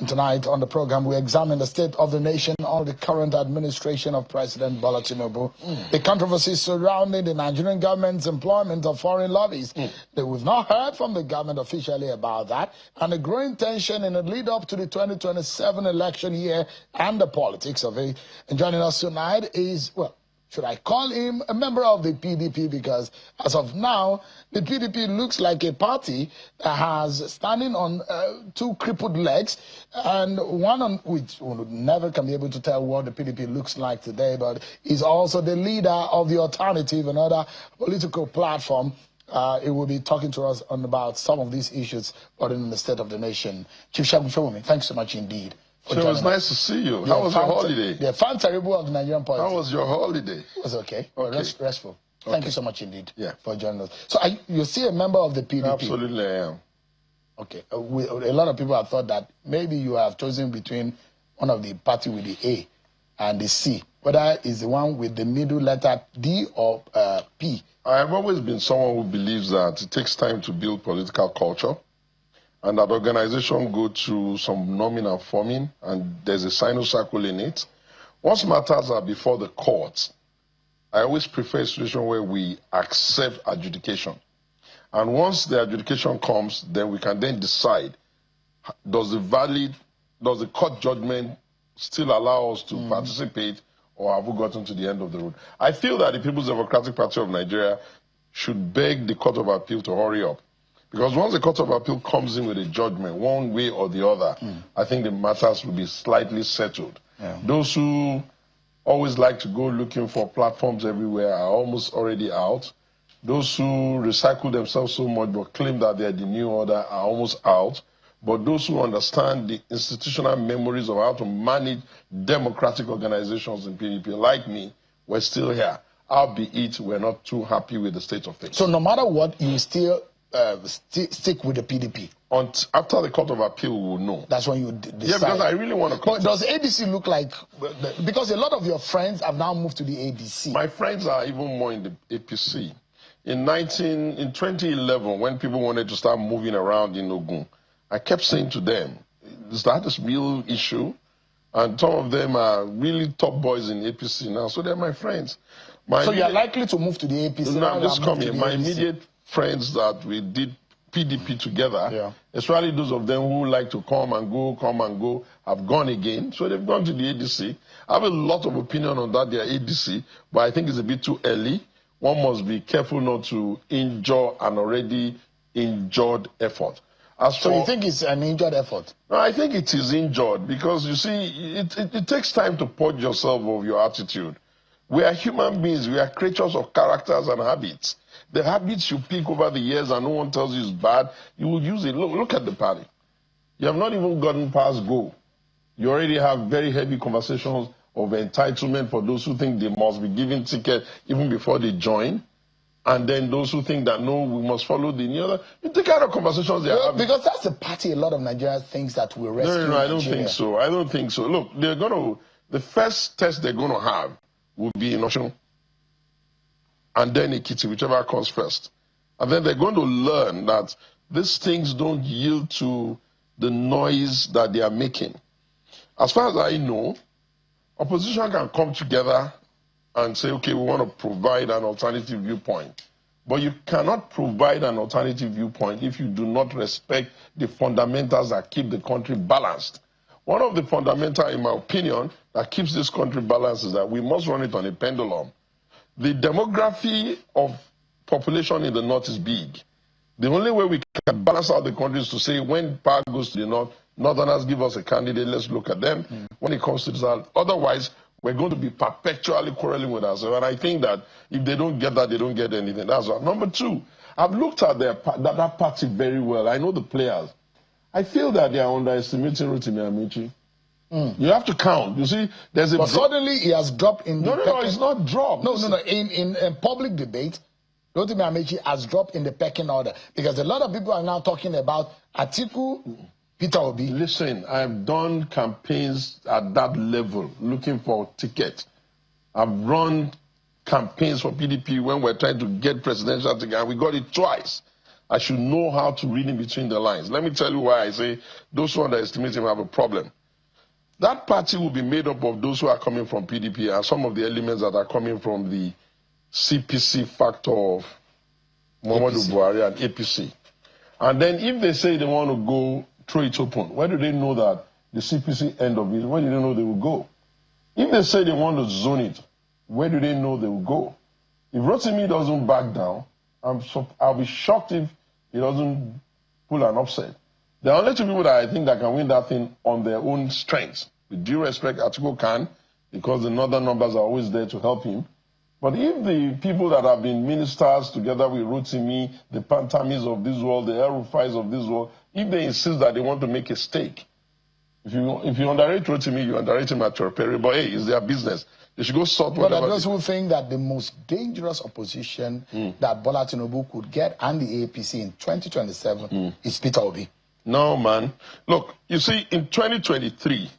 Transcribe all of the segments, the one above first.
And tonight on the program, we examine the state of the nation under the current administration of President Bola Tinubu, the controversies surrounding the Nigerian government's employment of foreign lobbies. That we've not heard from the government officially about that, and the growing tension in the lead up to the 2027 election year and the politics of it. And joining us tonight is, well, should I call him a member of the PDP? Because as of now, the PDP looks like a party that has standing on two crippled legs, and one on which we never can be able to tell what the PDP looks like today, but is also the leader of the alternative, another political platform. It will be talking to us on about some of these issues, but in the state of the nation. Chief Sowunmi, thanks so much indeed. So it was nice to see you. How was your holiday? The fan terrible of the Nigerian politics. How was your holiday? It was okay. Restful. Okay. Thank you so much indeed for joining us. So you're still a member of the PDP? Absolutely, I am. Okay. A lot of people have thought that maybe you have chosen between one of the party with the A and the C, whether it's the one with the middle letter D or P. I have always been someone who believes that it takes time to build political culture, and that organization go through some norming and forming, and there's a sinusoidal in it. Once matters are before the courts, I always prefer a situation where we accept adjudication. And once the adjudication comes, then we can then decide, does the court judgment still allow us to participate, or have we gotten to the end of the road? I feel that the People's Democratic Party of Nigeria should beg the Court of Appeal to hurry up. Because once the Court of Appeal comes in with a judgment, one way or the other, I think the matters will be slightly settled. Yeah. Those who always like to go looking for platforms everywhere are almost already out. Those who recycle themselves so much but claim that they are the new order are almost out. But those who understand the institutional memories of how to manage democratic organizations in PDP, like me, we're still here. Albeit we're not too happy with the state of things. So no matter what, you still stick with the PDP? After the Court of Appeal, we will know. That's when you decide. Yeah, because I really want to... But does ADC look like... Because a lot of your friends have now moved to the ADC. My friends are even more in the APC. In 2011, when people wanted to start moving around in Ogun, I kept saying to them, is that a real issue? And some of them are really top boys in APC now, so they're my friends. So you're likely to move to the APC? No, I'm just coming. My immediate friends that we did PDP together, especially those of them who like to come and go, have gone again. So they've gone to the ADC. I have a lot of opinion on that, their ADC, but I think it's a bit too early. One must be careful not to injure an already injured effort. So you think it's an injured effort? No, I think it is injured because, you see, it takes time to purge yourself of your attitude. We are human beings. We are creatures of characters and habits. The habits you pick over the years and no one tells you is bad, you will use it. Look at the party. You have not even gotten past go. You already have very heavy conversations of entitlement for those who think they must be given ticket even before they join. And then those who think that, no, we must follow the other. The kind of conversations they are having. Because that's the party a lot of Nigerians think that will rescue No, I don't think so. I don't think so. Look, the first test they're going to have will be in Osun, and then Ekiti, whichever comes first. And then they're going to learn that these things don't yield to the noise that they are making. As far as I know, opposition can come together and say, okay, we want to provide an alternative viewpoint. But you cannot provide an alternative viewpoint if you do not respect the fundamentals that keep the country balanced. One of the fundamentals, in my opinion, that keeps this country balanced is that we must run it on a pendulum. The demography of population in the north is big. The only way we can balance out the country is to say when power goes to the north, northerners give us a candidate, let's look at them. When it comes to the south, otherwise, we're going to be perpetually quarreling with ourselves. And I think that if they don't get that, they don't get anything. That's one. Number two, I've looked at that party very well. I know the players. I feel that they are underestimating Rotimi Amaechi. You have to count. You see, there's a... But suddenly he has dropped in the... No, it's not dropped. No. In public debate, Rotimi Amaechi has dropped in the pecking order. Because a lot of people are now talking about Atiku, Peter Obi. Listen, I've done campaigns at that level, looking for tickets. I've run campaigns for PDP when we're trying to get presidential ticket, and we got it twice. I should know how to read in between the lines. Let me tell you why I say those who underestimate him have a problem. That party will be made up of those who are coming from PDP and some of the elements that are coming from the CPC factor of Muhammadu Buhari and APC. And then if they say they want to go throw it open, where do they know that the CPC end of it, where do they know they will go? If they say they want to zone it, where do they know they will go? If Rotimi doesn't back down, I'll be shocked if he doesn't pull an upset. There are only two people that I think that can win that thing on their own strength. With due respect, Atiku can, because the northern numbers are always there to help him. But if the people that have been ministers together with Rotimi, the Pantamis of this world, the El-Rufais of this world, if they insist that they want to make a stake, if you underrate Rotimi, you underrate him at your peril. But hey, it's their business. They should go sort whatever. But those who think that the most dangerous opposition that Bola Tinubu could get and the APC in 2027 is Peter Obi. No, man. Look, you see, in 2023,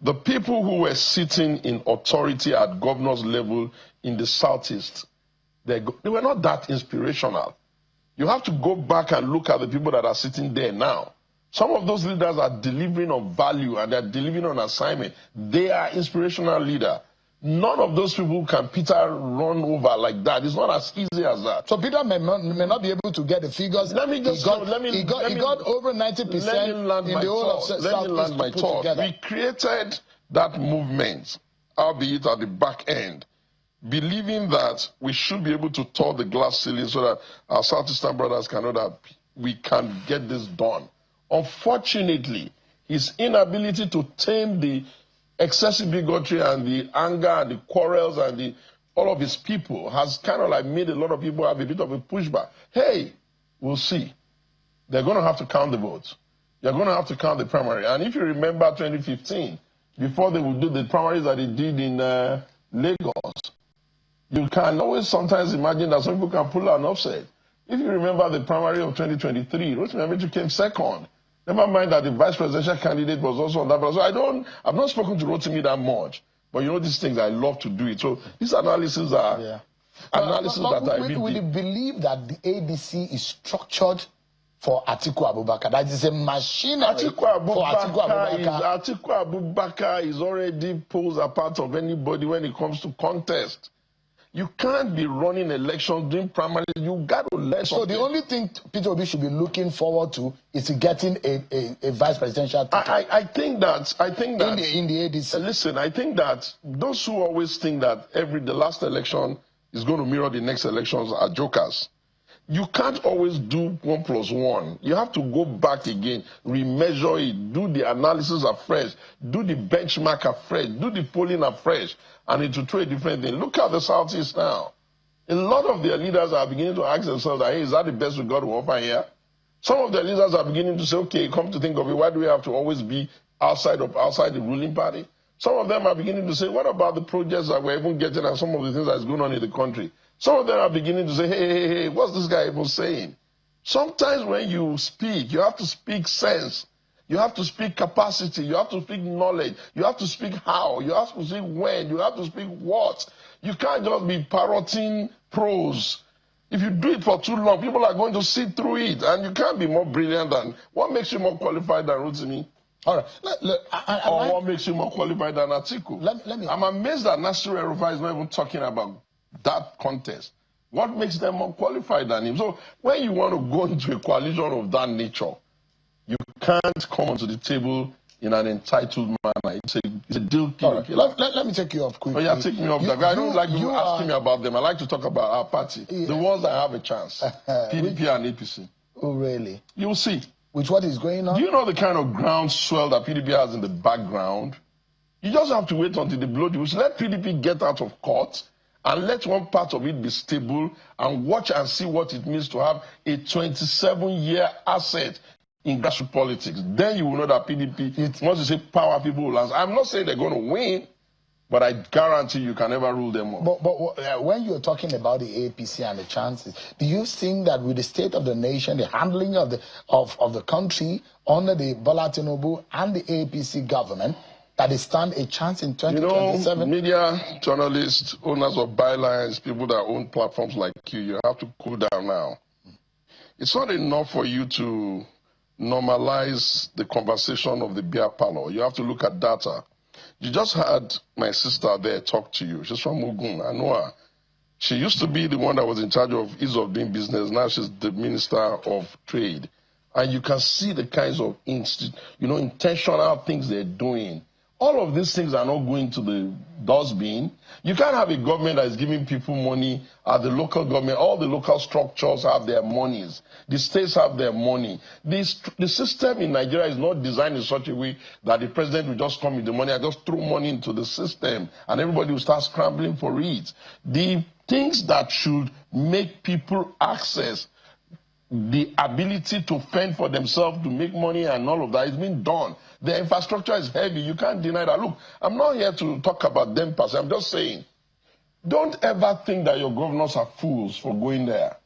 the people who were sitting in authority at governor's level in the Southeast, they were not that inspirational. You have to go back and look at the people that are sitting there now. Some of those leaders are delivering on value and they're delivering on assignment. They are inspirational leaders. None of those people can Peter run over like that. It's not as easy as that. So Peter may not be able to get the figures. He got over 90% in the whole of Southeast. Let me land my thought. We created that movement, albeit at the back end, believing that we should be able to tour the glass ceiling so that our Southeastern brothers can know that we can get this done. Unfortunately, his inability to tame the excessive bigotry and the anger and the quarrels and all of his people has kind of like made a lot of people have a bit of a pushback. Hey, we'll see. They're going to have to count the votes. They're going to have to count the primary. And if you remember 2015, before they would do the primaries that they did in Lagos, you can always sometimes imagine that some people can pull an offset. If you remember the primary of 2023, Rotimi came second. Never mind that the vice presidential candidate was also on that. So I've not spoken to Rotimi that much. But you know these things, I love to do it. So these analyses are analysis that I really... Would you believe that the ABC is structured for Atiku Abubakar? That is a machinery for Atiku Abubakar. Atiku Abubakar is already pulls apart of anybody when it comes to contest. You can't be running elections, doing primaries. You got to let So the only thing Peter Obi should be looking forward to is getting a vice presidential ticket. I think that in the ADC. Listen, I think that those who always think that the last election is going to mirror the next elections are jokers. You can't always do 1 + 1. You have to go back again, remeasure it, do the analysis afresh, do the benchmark afresh, do the polling afresh, and it will throw a different thing. Look at the Southeast now. A lot of their leaders are beginning to ask themselves, hey, is that the best we got to offer here? Some of their leaders are beginning to say, okay, come to think of it, why do we have to always be outside the ruling party? Some of them are beginning to say, what about the projects that we're even getting and some of the things that's going on in the country? Some of them are beginning to say, hey, what's this guy even saying? Sometimes when you speak, you have to speak sense. You have to speak capacity. You have to speak knowledge. You have to speak how. You have to speak when. You have to speak what. You can't just be parroting prose. If you do it for too long, people are going to sit through it. And you can't be more brilliant than... What makes you more qualified than Rotimi? All right. Or what makes you more qualified than Atiku? I'm amazed that Nasir El-Rufai is not even talking about that contest. What makes them more qualified than him? So when you want to go into a coalition of that nature, you can't come onto the table in an entitled manner. It's a deal killer. Right. Let me take you off quickly. Oh, yeah, take me off. I don't like you asking me about them. I like to talk about our party. Yeah. The ones that have a chance. PDP and APC. Oh, really? You'll see. With what is going on? Do you know the kind of groundswell that PDP has in the background? You just have to wait until the blow deals. Let PDP get out of court and let one part of it be stable and watch and see what it means to have a 27-year asset in grassroots politics. Then you will know that PDP, once you say power, people will answer. I'm not saying they're going to win, but I guarantee you can never rule them all. But when you're talking about the APC and the chances, do you think that with the state of the nation, the handling of the country under the Bola Tinubu and the APC government, that they stand a chance in 2027? You know, media, journalists, owners of bylines, people that own platforms like you have to cool down now. it's not enough for you to normalize the conversation of the beer parlor. You have to look at data. You just had my sister there talk to you. She's from Ogun. I know her. She used to be the one that was in charge of ease of doing business. Now she's the Minister of Trade. And you can see the kinds of intentional things they're doing. All of these things are not going to the dustbin. You can't have a government that is giving people money at the local government. All the local structures have their monies. The states have their money. The system in Nigeria is not designed in such a way that the president will just come with the money and just throw money into the system and everybody will start scrambling for it. The things that should make people access the ability to fend for themselves, to make money and all of that is being done. The infrastructure is heavy. You can't deny that. Look, I'm not here to talk about them per se. I'm just saying, don't ever think that your governors are fools for going there.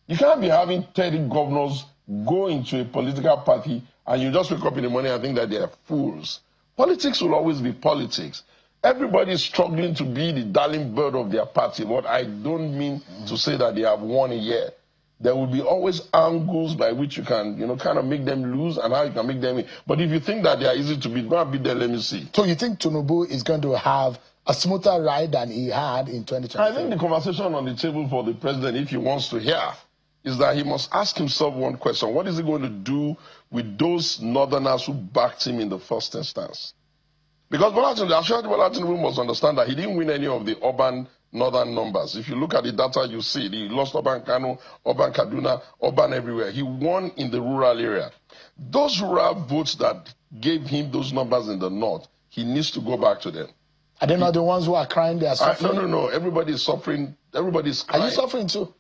You can't be having 30 governors go into a political party and you just wake up in the morning and think that they are fools. Politics will always be politics. Everybody is struggling to be the darling bird of their party. But I don't mean to say that they have won a year. There will be always angles by which you can, kind of make them lose and how you can make them win. But if you think that they are easy to beat, go and beat them, let me see. So you think Tinubu is going to have a smoother ride than he had in 2020? I think the conversation on the table for the president, if he wants to hear, is that he must ask himself one question. What is he going to do with those northerners who backed him in the first instance? Because Bola Tinubu must understand that he didn't win any of the urban northern numbers. If you look at the data, you see he lost urban Kano, urban Kaduna, urban everywhere. He won in the rural area. Those rural votes that gave him those numbers in the north, he needs to go back to them. Are they not the ones who are crying? They are suffering? No. Everybody is suffering. Everybody is crying. Are you suffering too?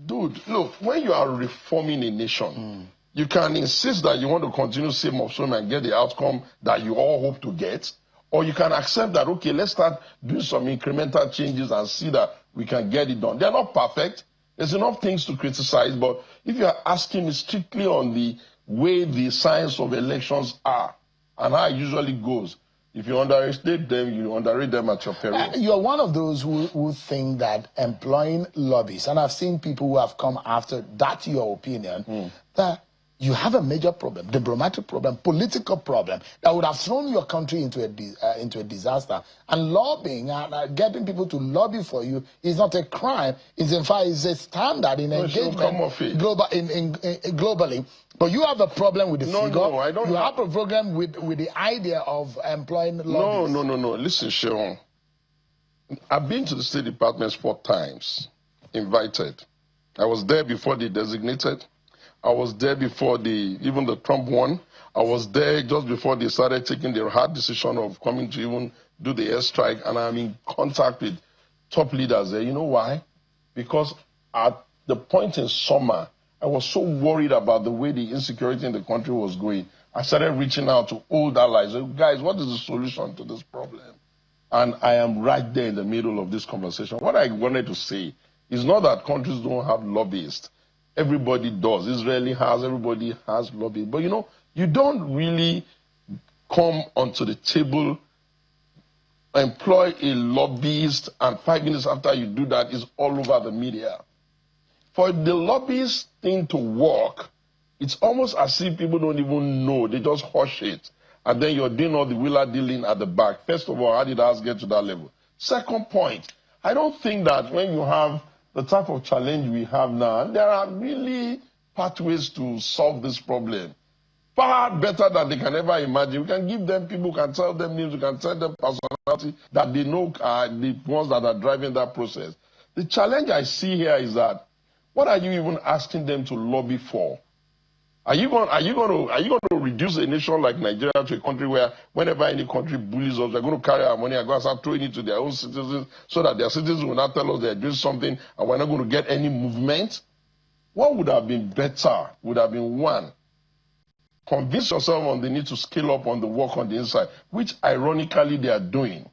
Dude, look, when you are reforming a nation, you can insist that you want to continue same of same and get the outcome that you all hope to get. Or you can accept that, okay, let's start doing some incremental changes and see that we can get it done. They're not perfect. There's enough things to criticize. But if you're asking me strictly on the way the science of elections are and how it usually goes, if you underestimate them, you underrate them at your peril. You're one of those who think that employing lobbyists, and I've seen people who have come after that, your opinion, that you have a major problem, diplomatic problem, political problem that would have thrown your country into a disaster. And lobbying and getting people to lobby for you is not a crime. It's in fact is a standard in engagement globally. But you have a problem with the figure. No, I don't. You have a problem with the idea of employing lobbyists. No. Listen, Sharon. I've been to the State Department 4 times, invited. I was there before they designated. I was there before even the Trump one. I was there just before they started taking their hard decision of coming to even do the airstrike. And I'm in contact with top leaders there. You know why? Because at the point in summer, I was so worried about the way the insecurity in the country was going. I started reaching out to old allies. Guys, what is the solution to this problem? And I am right there in the middle of this conversation. What I wanted to say is not that countries don't have lobbyists. Everybody does. Israeli has, everybody has lobbyists. But you don't really come onto the table, employ a lobbyist, and 5 minutes after you do that, it's all over the media. For the lobbyist thing to work, it's almost as if people don't even know. They just hush it. And then you're doing all the wheeler dealing at the back. First of all, how did us get to that level? Second point, I don't think that when you have the type of challenge we have now, there are really pathways to solve this problem. Far better than they can ever imagine. We can give them people, can tell them names, we can tell them personality that they know are the ones that are driving that process. The challenge I see here is that, what are you even asking them to lobby for? Are you going to reduce a nation like Nigeria to a country where whenever any country bullies us, they're going to carry our money and go and start throwing it to their own citizens so that their citizens will not tell us they're doing something and we're not going to get any movement? What would have been better would have been, one, convince yourself on the need to scale up on the work on the inside, which ironically they are doing.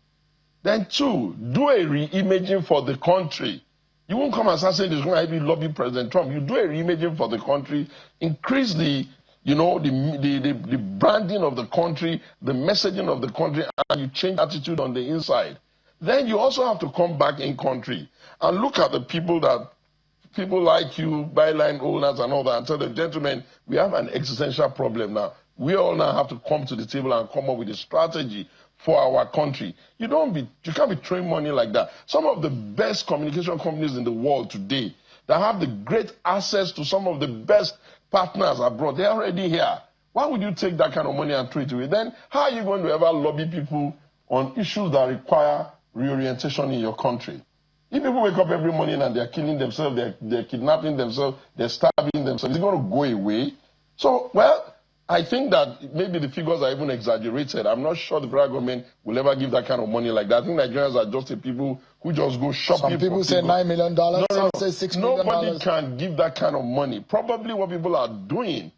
Then two, do a re-imaging for the country. You won't come and start saying this is going to lobby President Trump. You do a re-imaging for the country, increase the branding of the country, the messaging of the country, and you change attitude on the inside. Then you also have to come back in country and look at the people that people like you, byline owners and all that, and tell them, gentlemen, we have an existential problem now. We all now have to come to the table and come up with a strategy for our country. You can't be throwing money like that. Some of the best communication companies in the world today that have the great access to some of the best partners abroad, they're already here. Why would you take that kind of money and throw it away? Then how are you going to ever lobby people on issues that require reorientation in your country? If people wake up every morning and they're killing themselves, they're kidnapping themselves, they're starving themselves, it's going to go away. So, well, I think that maybe the figures are even exaggerated. I'm not sure the federal government will ever give that kind of money like that. I think Nigerians are just the people who just go shopping. Some people say $9 million, some say $6 million. Nobody can give that kind of money. Probably what people are doing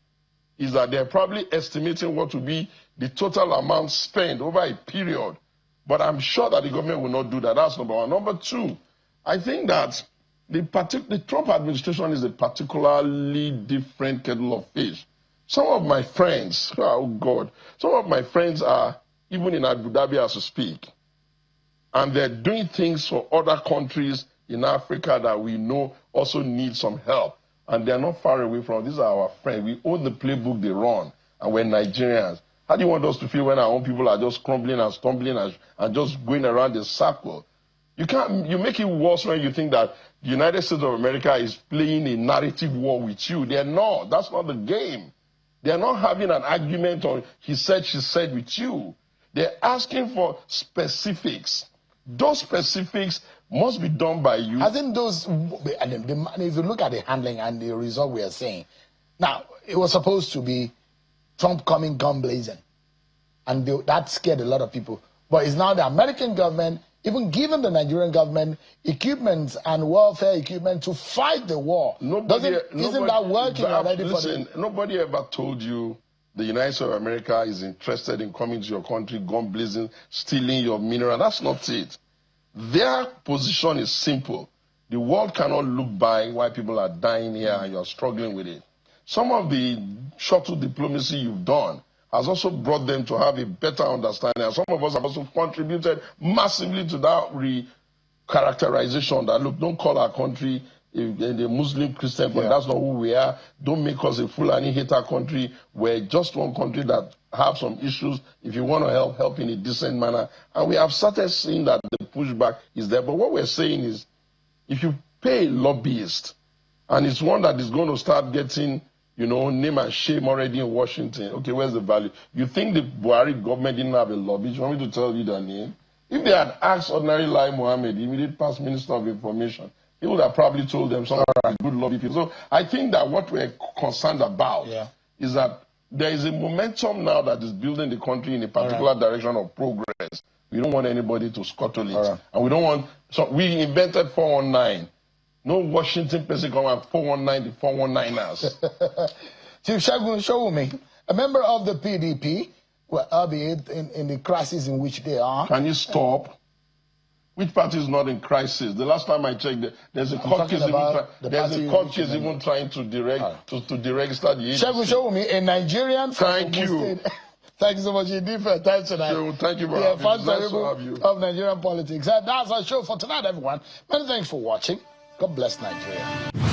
is that they're probably estimating what will be the total amount spent over a period. But I'm sure that the government will not do that. That's number one. Number two, I think that the Trump administration is a particularly different kettle of fish. Some of my friends, oh God, some of my friends are even in Abu Dhabi as we speak. And they're doing things for other countries in Africa that we know also need some help. And they're not far away from us. These are our friends. We own the playbook they run, and we're Nigerians. How do you want us to feel when our own people are just crumbling and stumbling and just going around the circle? You make it worse when you think that the United States of America is playing a narrative war with you. They're not. That's not the game. They're not having an argument on he said, she said with you. They're asking for specifics. Those specifics must be done by you. I think those, if you look at the handling and the result we are seeing, now, it was supposed to be Trump coming gun blazing. And that scared a lot of people. But it's now the American government, even giving the Nigerian government equipment and welfare equipment to fight the war. Isn't that working already? Listen, nobody ever told you the United States of America is interested in coming to your country, gun blazing, stealing your mineral. That's not it. Their position is simple. The world cannot look by while people are dying here and you're struggling with it. Some of the shuttle diplomacy you've done has also brought them to have a better understanding. And some of us have also contributed massively to that re-characterization that, look, don't call our country a Muslim Christian country. That's not who we are. Don't make us a Fulani hater country. We're just one country that have some issues. If you want to help in a decent manner. And we have started seeing that the pushback is there. But what we're saying is, if you pay a lobbyist, and it's one that is going to start getting, name and shame already in Washington. Okay, where's the value? You think the Buhari government didn't have a lobby? You want me to tell you their name? If they had asked ordinary Lai Mohammed, the immediate past Minister of Information, he would have probably told them some good lobby people. So I think that what we're concerned about is that there is a momentum now that is building the country in a particular direction of progress. We don't want anybody to scuttle it. And we don't want... So we invented 419. No Washington person come and 419 the 419ers. Chief Sowunmi, a member of the PDP, well, albeit in the crisis in which they are. Can you stop? Which party is not in crisis? The last time I checked, there's a court case even trying to deregister the agency. Sowunmi, a Nigerian. Thank you. Thank you so much indeed for your time tonight. So, thank you very much. Nice to have you. Of Nigerian politics. And that's our show for tonight, everyone. Many thanks for watching. God bless Nigeria.